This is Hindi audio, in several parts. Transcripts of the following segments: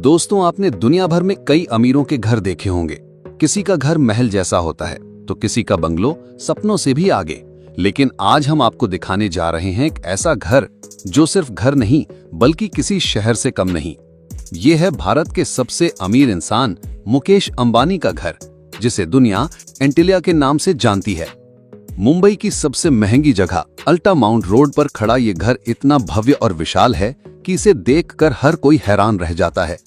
दोस्तों, आपने दुनिया भर में कई अमीरों के घर देखे होंगे। किसी का घर महल जैसा होता है तो किसी का बंगलो सपनों से भी आगे। लेकिन आज हम आपको दिखाने जा रहे हैं एक ऐसा घर जो सिर्फ घर नहीं बल्कि किसी शहर से कम नहीं। ये है भारत के सबसे अमीर इंसान मुकेश अंबानी का घर, जिसे दुनिया एंटिलिया के नाम से जानती है। मुंबई की सबसे महंगी जगह अल्टामाउंट रोड पर खड़ा ये घर इतना भव्य और विशाल है कि इसे देखकर हर कोई हैरान रह जाता है।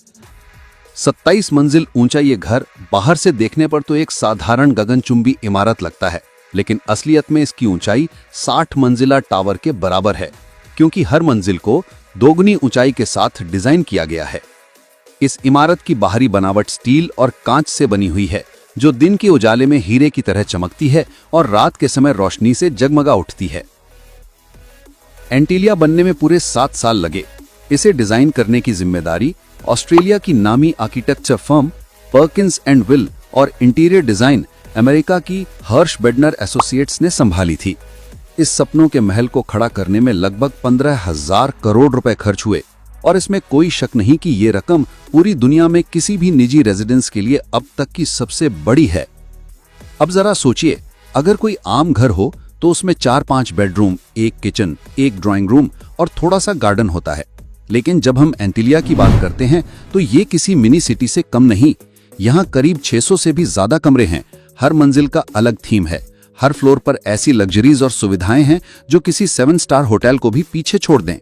27 मंजिल ऊंचा ये घर बाहर से देखने पर तो एक साधारण गगनचुंबी इमारत लगता है, लेकिन असलियत में इसकी ऊंचाई 60 मंजिला टावर के बराबर है, क्योंकि हर मंजिल को दोगुनी ऊंचाई के साथ डिजाइन किया गया है। इस इमारत की बाहरी बनावट स्टील और कांच से बनी हुई है, जो दिन के उजाले में हीरे की तरह चमकती है और रात के समय रोशनी से जगमगा उठती है। एंटिलिया बनने में पूरे 7 साल लगे। इसे डिजाइन करने की जिम्मेदारी ऑस्ट्रेलिया की नामी architecture firm Perkins and will और इंटीरियर डिजाइन अमेरिका की हर्ष बेडनर एसोसिएट्स ने संभाली थी। इस सपनों के महल को खड़ा करने में लगभग 15,000 करोड़ रुपए खर्च हुए, और इसमें कोई शक नहीं कि ये रकम पूरी दुनिया में किसी भी निजी रेजिडेंस के लिए अब तक की सबसे बड़ी है। अब जरा सोचिए, अगर कोई आम घर हो तो उसमें 4-5 बेडरूम, एक किचन, एक ड्राइंग रूम और थोड़ा सा गार्डन होता है। लेकिन जब हम एंटिलिया की बात करते हैं तो ये किसी मिनी सिटी से कम नहीं। यहाँ करीब 600 से भी ज्यादा कमरे हैं। हर मंजिल का अलग थीम है। हर फ्लोर पर ऐसी लग्जरीज और सुविधाएं हैं जो किसी 7 स्टार होटल को भी पीछे छोड़ दें।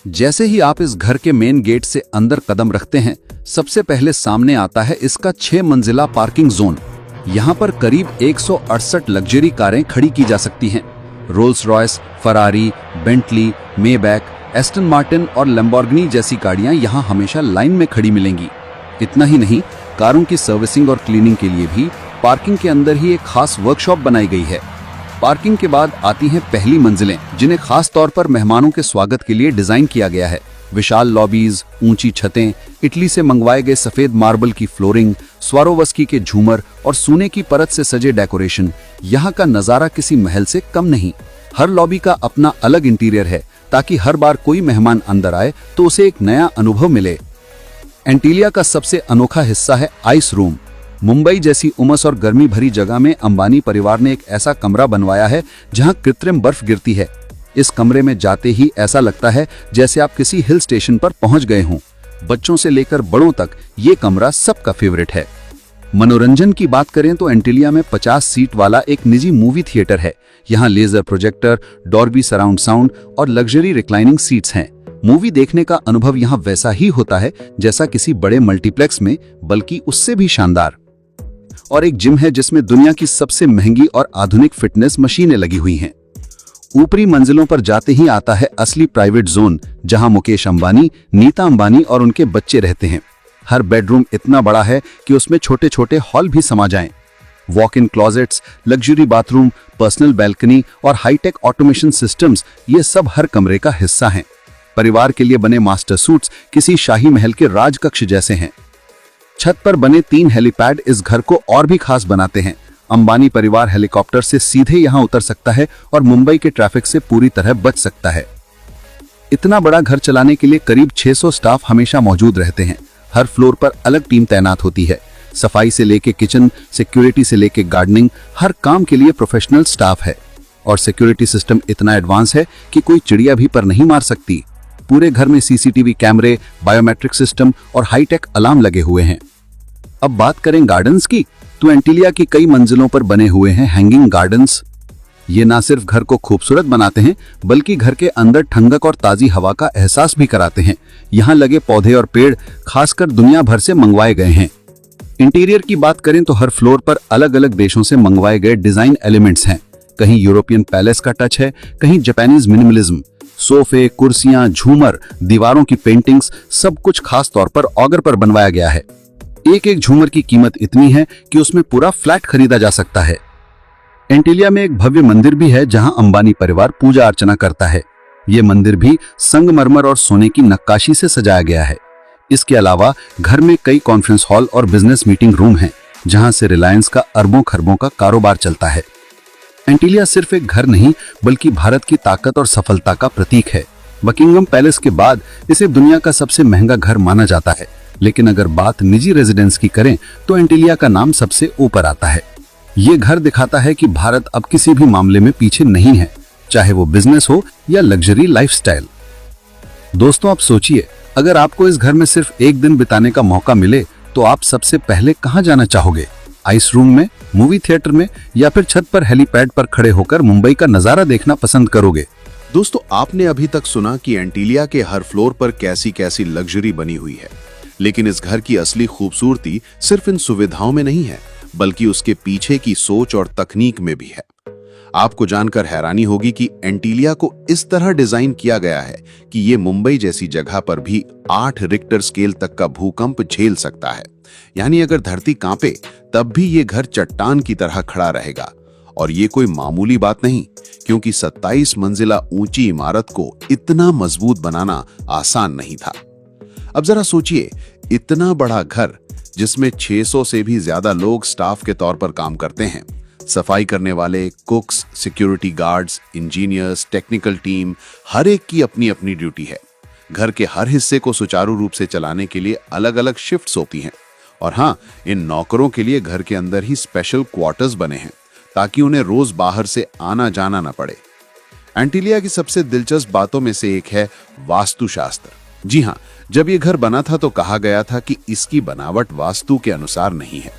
जैसे ही आप इस घर के मेन गेट से अंदर कदम रखते हैं, सबसे पहले सामने आता है इसका 6 मंजिला पार्किंग जोन। यहाँ पर करीब 168 लग्जरी कारें खड़ी की जा सकती हैं। Rolls Royce, Ferrari, Bentley, Maybach, Aston Martin और लैम्बोर्गिनी जैसी गाड़ियां यहां हमेशा लाइन में खड़ी मिलेंगी। इतना ही नहीं, कारों की सर्विसिंग और क्लीनिंग के लिए भी पार्किंग के अंदर ही एक खास वर्कशॉप बनाई गई है। पार्किंग के बाद आती हैं पहली मंजिलें, जिन्हें खास तौर पर मेहमानों के स्वागत के लिए डिजाइन किया गया है। विशाल लॉबीज, ऊंची छतें, इटली से मंगवाए गए सफेद मार्बल की फ्लोरिंग, स्वारोवस्की के झूमर और सोने की परत से सजे डेकोरेशन, यहाँ का नजारा किसी महल से कम नहीं। हर लॉबी का अपना अलग इंटीरियर है, ताकि हर बार कोई मेहमान अंदर आए तो उसे एक नया अनुभव मिले। एंटिलिया का सबसे अनोखा हिस्सा है आइस रूम। मुंबई जैसी उमस और गर्मी भरी जगह में अंबानी परिवार ने एक ऐसा कमरा बनवाया है जहां कृत्रिम बर्फ गिरती है। इस कमरे में जाते ही ऐसा लगता है जैसे आप किसी हिल स्टेशन पर पहुंच गए हों। बच्चों से लेकर बड़ों तक ये कमरा सबका फेवरेट है। मनोरंजन की बात करें तो एंटिलिया में 50 सीट वाला एक निजी मूवी थिएटर है। यहाँ laser projector, Dolby surround sound और लग्जरी रिक्लाइनिंग सीट्स हैं। मूवी देखने का अनुभव यहाँ वैसा ही होता है जैसा किसी बड़े मल्टीप्लेक्स में, बल्कि उससे भी शानदार। और एक जिम है जिसमें दुनिया की सबसे महंगी और आधुनिक फिटनेस मशीनें लगी हुई हैं। ऊपरी मंजिलों पर जाते ही आता है असली प्राइवेट जोन, जहां मुकेश अंबानी, नीता अंबानी और उनके बच्चे रहते हैं। हर बेडरूम इतना बड़ा है कि उसमें छोटे छोटे हॉल भी समा जाएं। Walk in closets, luxury bathroom, personal balcony और हाईटेक ऑटोमेशन सिस्टम्स, ये सब हर कमरे का हिस्सा हैं। परिवार के लिए बने मास्टर सूट्स किसी शाही महल के राजकक्ष जैसे हैं। छत पर बने 3 हेलीपैड इस घर को और भी खास बनाते हैं। अंबानी परिवार हेलीकॉप्टर से सीधे यहां उतर सकता है और मुंबई के ट्रैफिक से पूरी तरह बच सकता है। इतना बड़ा घर चलाने के लिए करीब 600 स्टाफ हमेशा मौजूद रहते हैं। हर फ्लोर पर अलग टीम तैनात होती है। सफाई से लेके किचन, सिक्योरिटी से लेके गार्डनिंग, हर काम के लिए प्रोफेशनल स्टाफ है। और सिक्योरिटी सिस्टम इतना एडवांस है कि कोई चिड़िया भी पर नहीं मार सकती। पूरे घर में सीसीटीवी कैमरे, बायोमेट्रिक सिस्टम और हाईटेक अलार्म लगे हुए हैं। अब बात करें गार्डन्स की, तो एंटिलिया की कई मंजिलों पर बने हुए हैं हैंगिंग गार्डन्स। ये ना सिर्फ घर को खूबसूरत बनाते हैं, बल्कि घर के अंदर ठंडक और ताजी हवा का एहसास भी कराते हैं। यहाँ लगे पौधे और पेड़ खासकर दुनिया भर से मंगवाए गए हैं। इंटीरियर की बात करें तो हर फ्लोर पर अलग अलग देशों से मंगवाए गए डिजाइन एलिमेंट्स हैं। कहीं यूरोपियन पैलेस का टच है, कहीं जापानीज मिनिमलिज्म। सोफे, कुर्सियां, झूमर, दीवारों की पेंटिंग्स, सब कुछ खास तौर पर ऑगर पर बनवाया गया है। एक एक झूमर की कीमत इतनी है कि उसमें पूरा फ्लैट खरीदा जा सकता है। एंटिलिया में एक भव्य मंदिर भी है जहां अंबानी परिवार पूजा अर्चना करता है। ये मंदिर भी संगमरमर और सोने की नक्काशी से सजाया गया है। इसके अलावा घर में कई कॉन्फ्रेंस हॉल और बिजनेस मीटिंग रूम हैं, जहां से रिलायंस का अरबों खरबों का कारोबार चलता है। एंटिलिया सिर्फ एक घर नहीं, बल्कि भारत की ताकत और सफलता का प्रतीक है। बकिंगम पैलेस के बाद इसे दुनिया का सबसे महंगा घर माना जाता है। लेकिन अगर बात निजी रेजिडेंस की करें तो एंटीलिया का नाम सबसे ऊपर आता है। ये घर दिखाता है कि भारत अब किसी भी मामले में पीछे नहीं है, चाहे वो बिजनेस हो या लग्जरी लाइफस्टाइल। दोस्तों, आप सोचिए, अगर आपको इस घर में सिर्फ एक दिन बिताने का मौका मिले तो आप सबसे पहले कहां जाना चाहोगे? आइस रूम में, मूवी थिएटर में, या फिर छत पर हेलीपैड पर खड़े होकर मुंबई का नजारा देखना पसंद करोगे? दोस्तों, आपने अभी तक सुना कि एंटीलिया के हर फ्लोर पर कैसी कैसी लग्जरी बनी हुई है, लेकिन इस घर की असली खूबसूरती सिर्फ इन सुविधाओं में नहीं है, बल्कि उसके पीछे की सोच और तकनीक में भी है। आपको जानकर हैरानी होगी कि एंटीलिया को इस तरह डिजाइन किया गया है कि ये मुंबई जैसी जगह पर भी 8 रिक्टर स्केल तक का भूकंप झेल सकता है। यानी अगर धरती कांपे तब भी ये घर चट्टान की तरह खड़ा रहेगा। और ये कोई मामूली बात नहीं, क्योंकि 27 मंजिला ऊंची इमारत को इतना मजबूत बनाना आसान नहीं था। अब जरा सोचिए, इतना बड़ा घर जिसमें 600 से भी ज्यादा लोग स्टाफ के तौर पर काम करते हैं, सफाई करने वाले, cooks, security guards, engineers, technical team, हर एक की अपनी अपनी ड्यूटी है। घर के हर हिस्से को सुचारू रूप से चलाने के लिए अलग अलग शिफ्ट्स होती हैं। और हाँ, इन नौकरों के लिए घर के अंदर ही स्पेशल क्वार्टर्स बने हैं ताकि उन्हें रोज बाहर से आना जाना न पड़े। एंटीलिया की सबसे दिलचस्प बातों में से एक है वास्तुशास्त्र। जी हाँ, जब ये घर बना था तो कहा गया था कि इसकी बनावट वास्तु के अनुसार नहीं है।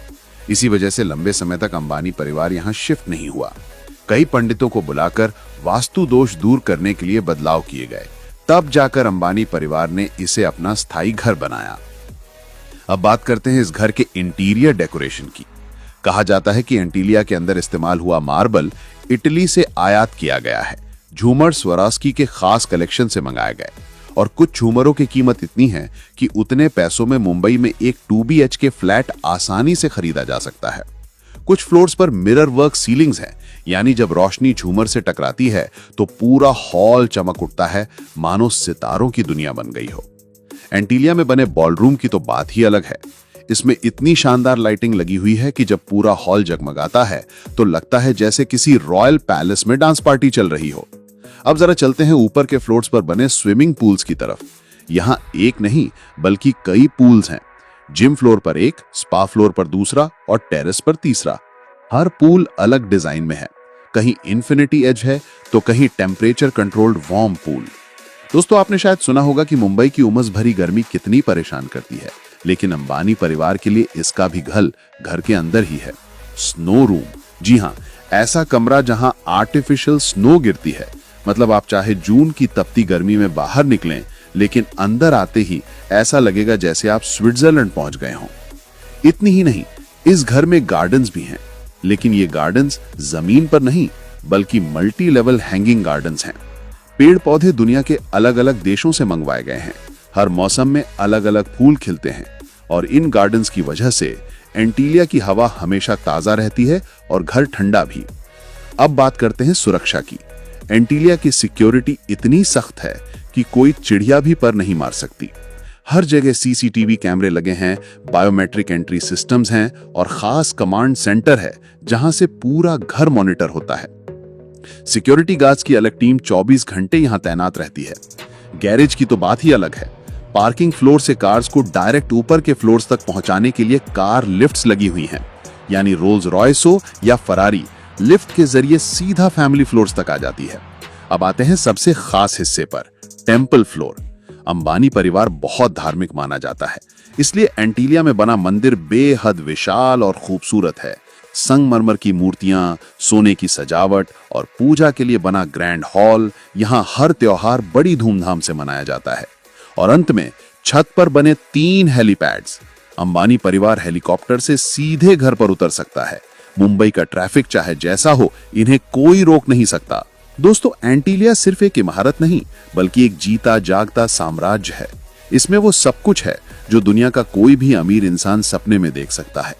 इसी वजह से लंबे समय तक अंबानी परिवार यहाँ शिफ्ट नहीं हुआ। कई पंडितों को बुलाकर वास्तु दोष दूर करने के लिए बदलाव किए गए, तब जाकर अंबानी परिवार ने इसे अपना स्थायी घर बनाया। अब बात करते हैं इस घर के इंटीरियर डेकोरेशन की। कहा जाता है कि एंटीलिया के अंदर इस्तेमाल हुआ मार्बल इटली से आयात किया गया है। झूमर स्वरास्की के खास कलेक्शन से मंगाए गए, और कुछ झूमरों की कीमत इतनी है कि उतने पैसों में मुंबई में एक 2 BHK फ्लैट आसानी से खरीदा जा सकता है। कुछ फ्लोर्स पर मिरर वर्क सीलिंग्स हैं, यानी जब रोशनी झूमर से टकराती है तो पूरा हॉल चमक उठता है, मानो सितारों की दुनिया बन गई हो। एंटीलिया में बने बॉलरूम की तो बात ही अलग है। इसमें इतनी शानदार लाइटिंग लगी हुई है कि जब पूरा हॉल जगमगाता है तो लगता है जैसे किसी रॉयल पैलेस में डांस पार्टी चल रही हो। अब जरा चलते हैं ऊपर के फ्लोर्स पर बने स्विमिंग पूल्स की तरफ। यहाँ एक नहीं बल्कि कई पूल्स हैं। जिम फ्लोर पर एक, स्पा फ्लोर पर दूसरा और टेरेस पर तीसरा। हर पूल अलग डिजाइन में है। कहीं इन्फिनिटी एज है तो कहीं टेम्परेचर कंट्रोल्ड वार्म पूल। दोस्तों, आपने शायद सुना होगा कि मुंबई की उमस भरी गर्मी कितनी परेशान करती है, लेकिन अंबानी परिवार के लिए इसका भी घर के अंदर ही है। Snow room. जी हाँ, ऐसा कमरा जहां आर्टिफिशियल स्नो गिरती है। मतलब आप चाहे जून की तपती गर्मी में बाहर निकलें, लेकिन अंदर आते ही ऐसा लगेगा जैसे आप स्विट्जरलैंड पहुंच गए हों। इतनी ही नहीं, इस घर में गार्डन्स भी हैं, लेकिन ये गार्डन्स जमीन पर नहीं बल्कि मल्टी लेवल हैंगिंग गार्डन्स हैं। पेड़ पौधे दुनिया के अलग अलग देशों से मंगवाए गए हैं। हर मौसम में अलग अलग फूल खिलते हैं, और इन गार्डन्स की वजह से एंटीलिया की हवा हमेशा ताजा रहती है और घर ठंडा भी। अब बात करते हैं सुरक्षा की। एंटीलिया की सिक्योरिटी इतनी सख्त है कि कोई चिड़िया भी पर नहीं मार सकती। हर जगह CCTV कैमरे लगे हैं, बायोमेट्रिक एंट्री सिस्टम्स हैं और खास कमांड सेंटर है जहां से पूरा घर मॉनिटर होता है। सिक्योरिटी गार्ड्स की अलग टीम 24 घंटे यहां तैनात रहती है। गैरेज की तो बात ही अलग है। पार्किंग फ्लोर से कार्स को डायरेक्ट ऊपर के फ्लोर्स तक पहुंचाने के लिए कार लिफ्ट्स लगी हुई हैं, यानी रोल्स रॉयस हो या फरारी, लिफ्ट के जरिए सीधा फैमिली फ्लोर्स तक आ जाती है। अब आते हैं सबसे खास हिस्से पर, टेम्पल फ्लोर। अंबानी परिवार बहुत धार्मिक माना जाता है, इसलिए एंटीलिया में बना मंदिर बेहद विशाल और खूबसूरत है। संगमरमर की मूर्तियां, सोने की सजावट और पूजा के लिए बना ग्रैंड हॉल। यहाँ हर त्योहार बड़ी धूमधाम से मनाया जाता है। और अंत में छत पर बने 3 हेलीपैड्स। अंबानी परिवार हेलीकॉप्टर से सीधे घर पर उतर सकता है। मुंबई का ट्रैफिक चाहे जैसा हो, इन्हें कोई रोक नहीं सकता। दोस्तों, एंटीलिया सिर्फ एक इमारत नहीं बल्कि एक जीता जागता साम्राज्य है। इसमें वो सब कुछ है जो दुनिया का कोई भी अमीर इंसान सपने में देख सकता है।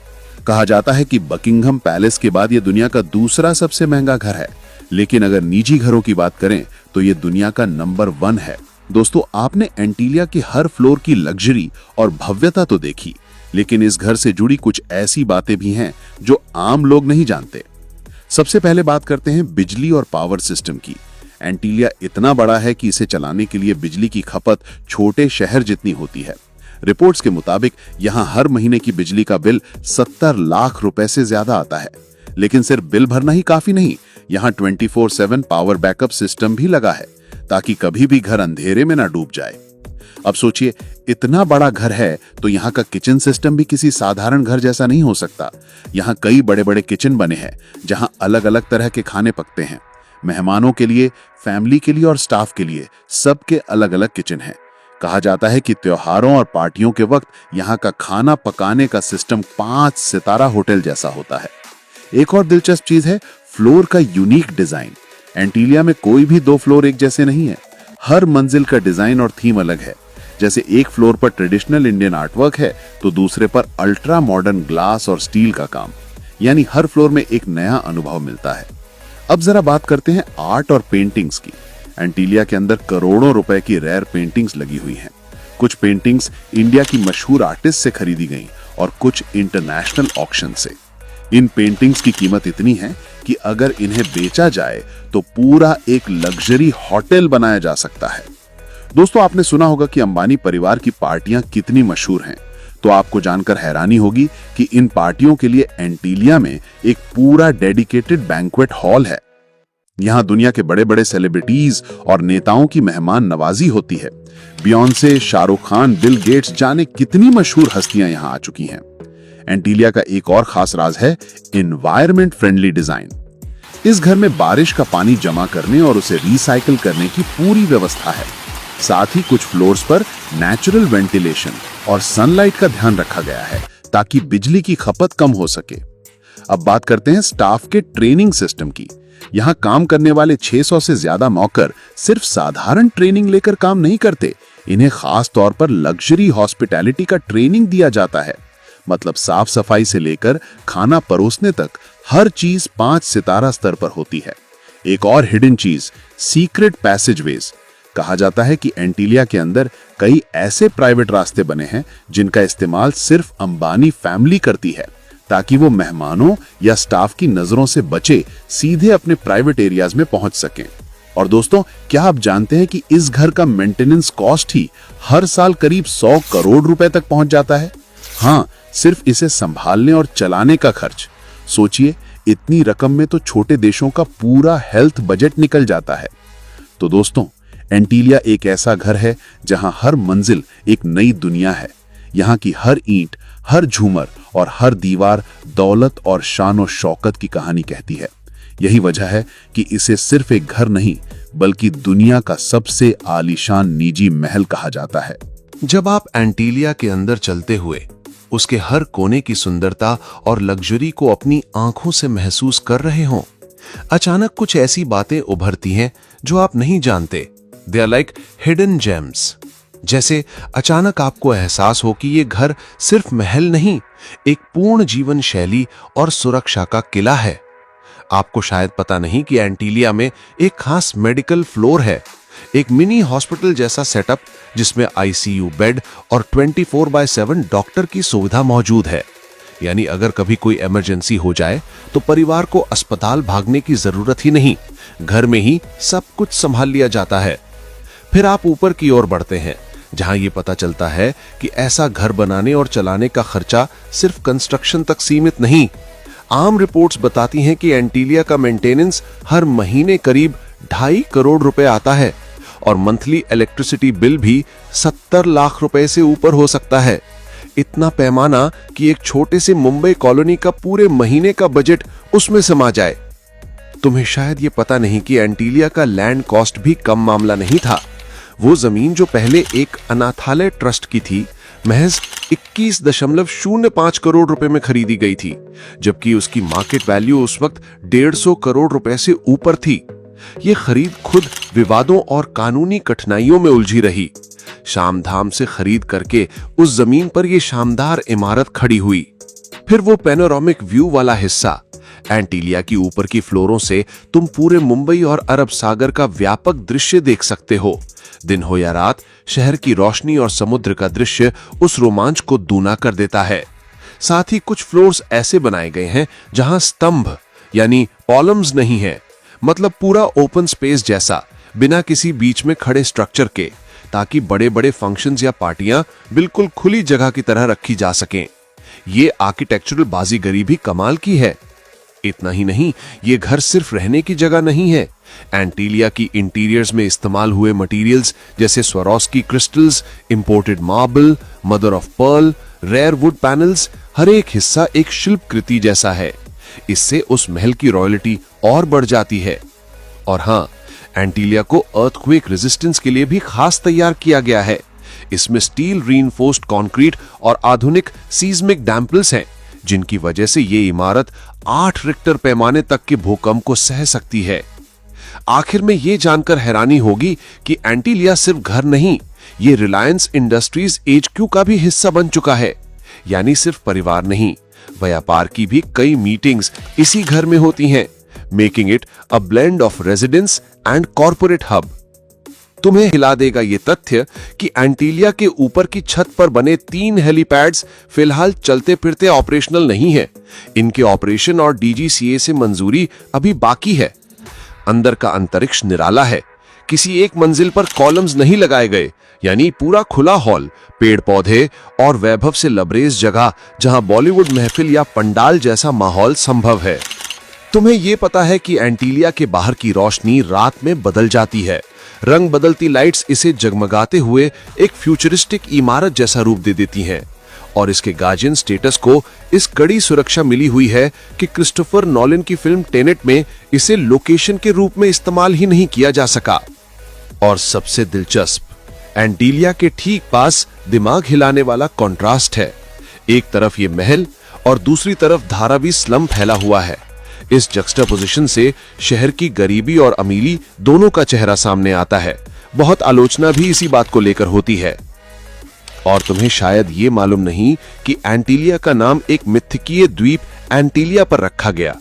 कहा जाता है कि बकिंघम पैलेस के बाद ये दुनिया का दूसरा सबसे महंगा घर है, लेकिन अगर निजी घरों की बात करें तो ये दुनिया का नंबर 1 है। दोस्तों, आपने एंटीलिया की हर फ्लोर की लग्जरी और भव्यता तो देखी, लेकिन इस घर से जुड़ी कुछ ऐसी बातें भी हैं जो आम लोग नहीं जानते। सबसे पहले बात करते हैं बिजली और पावर सिस्टम की। एंटीलिया इतना बड़ा है कि इसे चलाने के लिए बिजली की खपत छोटे शहर जितनी होती है। रिपोर्ट्स के मुताबिक यहाँ हर महीने की बिजली का बिल 70 लाख रुपए से ज्यादा आता है। लेकिन सिर्फ बिल भरना ही काफी नहीं, यहाँ 24/7 पावर बैकअप सिस्टम भी लगा है ताकि कभी भी घर अंधेरे में ना डूब जाए। अब सोचिए, इतना बड़ा घर है तो यहाँ का किचन सिस्टम भी किसी साधारण घर जैसा नहीं हो सकता। यहाँ कई बड़े बड़े किचन बने हैं जहाँ अलग अलग तरह के खाने पकते हैं। मेहमानों के लिए, फैमिली के लिए और स्टाफ के लिए सबके अलग अलग किचन हैं। कहा जाता है कि त्योहारों और पार्टियों के वक्त यहाँ का खाना पकाने का सिस्टम 5 सितारा होटल जैसा होता है। एक और दिलचस्प चीज है फ्लोर का यूनिक डिजाइन। एंटीलिया में कोई भी 2 फ्लोर एक जैसे नहीं है। हर मंजिल का डिजाइन और थीम अलग है। जैसे एक फ्लोर पर ट्रेडिशनल इंडियन आर्टवर्क है तो दूसरे पर अल्ट्रा मॉडर्न ग्लास और स्टील का काम। यानी हर फ्लोर में एक नया अनुभव मिलता है। अब जरा बात करते हैं आर्ट और पेंटिंग्स की। एंटीलिया के अंदर करोड़ों रुपए की रेयर पेंटिंग्स लगी हुई हैं। कुछ पेंटिंग्स इंडिया की मशहूर आर्टिस्ट से खरीदी गईं और कुछ इंटरनेशनल ऑक्शन से। इन पेंटिंग्स की कीमत इतनी है कि अगर इन्हें बेचा जाए तो पूरा एक लग्जरी होटल बनाया जा सकता है। दोस्तों, आपने सुना होगा कि अंबानी परिवार की पार्टियां कितनी मशहूर हैं, तो आपको जानकर हैरानी होगी कि इन पार्टियों के लिए एंटीलिया में एक पूरा डेडिकेटेड बैंक्वेट हॉल है। यहाँ दुनिया के बड़े बड़े सेलिब्रिटीज और नेताओं की मेहमान नवाजी होती है। Beyonce, Shahrukh Khan, Bill Gates, जाने कितनी मशहूर हस्तियां यहाँ आ चुकी हैं। एंटीलिया का एक और खास राज है एनवायरमेंट फ्रेंडली डिजाइन। इस घर में बारिश का पानी जमा करने और उसे रिसाइकिल करने की पूरी व्यवस्था है। साथ ही कुछ फ्लोर्स पर नेचुरल वेंटिलेशन और सनलाइट का ध्यान रखा गया है ताकि बिजली की खपत कम हो सके। अब बात करते हैं स्टाफ के ट्रेनिंग सिस्टम की। यहाँ काम करने वाले 600 से ज्यादा नौकर सिर्फ साधारण ट्रेनिंग लेकर काम नहीं करते। इन्हें खास तौर पर लग्जरी हॉस्पिटैलिटी का ट्रेनिंग दिया जाता है। मतलब साफ सफाई से लेकर खाना परोसने तक हर चीज 5 सितारा स्तर पर होती है। एक और हिडन चीज, सीक्रेट पैसेजवेज। कहा जाता है कि एंटीलिया के अंदर कई ऐसे प्राइवेट रास्ते बने हैं जिनका इस्तेमाल सिर्फ अंबानी फैमिली करती है ताकि वो मेहमानों या स्टाफ की नजरों से बचे सीधे अपने प्राइवेट एरियाज में पहुंच सकें। और दोस्तों, क्या आप जानते हैं कि इस घर का मेंटेनेंस कॉस्ट ही हर साल करीब 100 करोड़ रुपए तक पहुंच जाता है। हाँ, सिर्फ इसे संभालने और चलाने का खर्च। सोचिए, इतनी रकम में तो छोटे देशों का पूरा हेल्थ बजट निकल जाता है। तो दोस्तों, एंटीलिया एक ऐसा घर है जहां हर मंजिल एक नई दुनिया है। यहाँ की हर ईंट, हर झूमर और हर दीवार दौलत और शान और शौकत की कहानी कहती है। यही वजह है कि इसे सिर्फ एक घर नहीं बल्कि दुनिया का सबसे आलीशान निजी महल कहा जाता है। जब आप एंटीलिया के अंदर चलते हुए उसके हर कोने की सुंदरता और लग्जरी को अपनी आंखों से महसूस कर रहे हों, अचानक कुछ ऐसी बातें उभरती हैं जो आप नहीं जानते। They are like hidden gems. जैसे अचानक आपको एहसास हो कि ये घर सिर्फ महल नहीं, एक पूर्ण जीवन शैली और सुरक्षा का किला है। आपको शायद पता नहीं कि एंटीलिया में एक खास मेडिकल फ्लोर है, एक मिनी हॉस्पिटल जैसा सेटअप जिसमें आईसीयू बेड और 24/7 डॉक्टर की सुविधा मौजूद है। यानी अगर कभी कोई इमरजेंसी हो जाए तो परिवार को अस्पताल भागने की जरूरत ही नहीं, घर में ही सब कुछ संभाल लिया जाता है। फिर आप ऊपर की ओर बढ़ते हैं जहां ये पता चलता है कि ऐसा घर बनाने और चलाने का खर्चा सिर्फ कंस्ट्रक्शन तक सीमित नहीं। आम रिपोर्ट्स बताती हैं कि एंटीलिया का मेंटेनेंस हर महीने करीब 2.5 करोड़ रुपए आता है और मंथली इलेक्ट्रिसिटी बिल भी 70 लाख रुपए से ऊपर हो सकता है। इतना पैमाना कि एक छोटे से मुंबई कॉलोनी का पूरे महीने का बजट उसमें समा जाए। तुम्हें शायद ये पता नहीं कि एंटीलिया का लैंड कॉस्ट भी कम मामला नहीं था। वो जमीन जो पहले एक अनाथालय ट्रस्ट की थी, महज 21.05 करोड़ रुपए में खरीदी गई थी, जबकि उसकी मार्केट वैल्यू उस वक्त 150 करोड़ रुपए से ऊपर थी। ये खरीद खुद विवादों और कानूनी कठिनाइयों में उलझी रही। शामधाम से खरीद करके उस जमीन पर यह शानदार इमारत खड़ी हुई। फिर वो पैनोरामिक व्यू वाला हिस्सा, एंटीलिया की ऊपर की फ्लोरों से तुम पूरे मुंबई और अरब सागर का व्यापक दृश्य देख सकते हो। दिन हो या रात, शहर की रोशनी और समुद्र का दृश्य उस रोमांच को दूना कर देता है। साथ ही कुछ फ्लोर्स ऐसे बनाए गए हैं जहां स्तंभ यानी कॉलम्स नहीं है, मतलब पूरा ओपन स्पेस जैसा, बिना किसी बीच में खड़े स्ट्रक्चर के, ताकि बड़े बड़े फंक्शंस या पार्टियां बिल्कुल खुली जगह की तरह रखी जा सकें। ये आर्किटेक्चरल बाजीगरी भी कमाल की है। इतना ही नहीं, ये घर सिर्फ रहने की जगह नहीं है। एंटीलिया की इंटीरियर्स में इस्तेमाल हुए मटेरियल्स जैसे Swarovski crystals, imported marble, mother of pearl, rare wood panels, हर एक हिस्सा एक शिल्प कृति जैसा है। इससे उस महल की रॉयल्टी और बढ़ जाती है। और हाँ, एंटीलिया को अर्थक्वेक रेजिस्टेंस के लिए भी खास तैयार किया गया है। इसमें स्टील रीइंफोर्स्ड कंक्रीट और आधुनिक सीस्मिक डैम्पल्स हैं, जिनकी वजह से ये इमारत 8 रिक्टर पैमाने तक के भूकंप को सह सकती है। आखिर में ये जानकर हैरानी होगी कि एंटीलिया सिर्फ घर नहीं, ये रिलायंस इंडस्ट्रीज HQ का भी हिस्सा बन चुका है। यानी सिर्फ परिवार नहीं, व्यापार की भी कई मीटिंग्स इसी घर में होती हैं, making it a blend of residence and corporate hub. तुम्हें हिला देगा ये तथ्य कि एंटीलिया के ऊपर की छत पर बने 3 हेलीपैड्स फिलहाल चलते फिरते ऑपरेशनल नहीं है। इनके ऑपरेशन और DGCA से मंजूरी अभी बाकी है। अंदर का अंतरिक्ष निराला है। किसी एक मंजिल पर कॉलम्स नहीं लगाए गए, यानी पूरा खुला हॉल, पेड़ पौधे और वैभव से लबरेज जगह जहां बॉलीवुड महफिल या पंडाल जैसा माहौल संभव है। तुम्हें यह पता है कि एंटीलिया के बाहर की रोशनी रात में बदल जाती है। रंग बदलती लाइट्स इसे जगमगाते हुए एक फ्यूचरिस्टिक इमारत जैसा रूप दे देती हैं। और इसके गार्जियन स्टेटस को इस कड़ी सुरक्षा मिली हुई है कि क्रिस्टोफर नॉलन की फिल्म टेनेट में इसे लोकेशन के रूप में इस्तेमाल ही नहीं किया जा सका। और सबसे दिलचस्प, एंटीलिया के ठीक पास दिमाग हिलाने वाला कॉन्ट्रास्ट है। एक तरफ ये महल और दूसरी तरफ धारावी स्लम फैला हुआ है। इस जक्सटापोजिशन से शहर की गरीबी और अमीरी दोनों का चेहरा सामने आता है। बहुत आलोचना भी इसी बात को लेकर होती है। और तुम्हें शायद ये मालूम नहीं कि एंटीलिया का नाम एक मिथकीय द्वीप एंटीलिया पर रखा गया,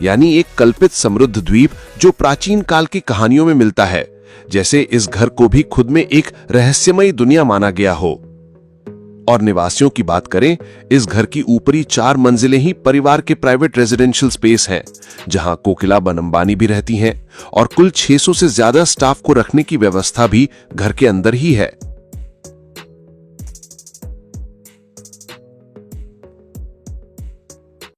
यानी एक कल्पित समृद्ध द्वीप जो प्राचीन काल की कहानियों में मिलता है, जैसे इस घर को भी खुद में एक रहस्यमयी दुनिया माना गया हो। और निवासियों की बात करें, इस घर की ऊपरी 4 मंजिलें ही परिवार के प्राइवेट रेजिडेंशियल स्पेस हैं, जहां कोकिलाबेन अंबानी भी रहती हैं और कुल 600 से ज्यादा स्टाफ को रखने की व्यवस्था भी घर के अंदर ही है।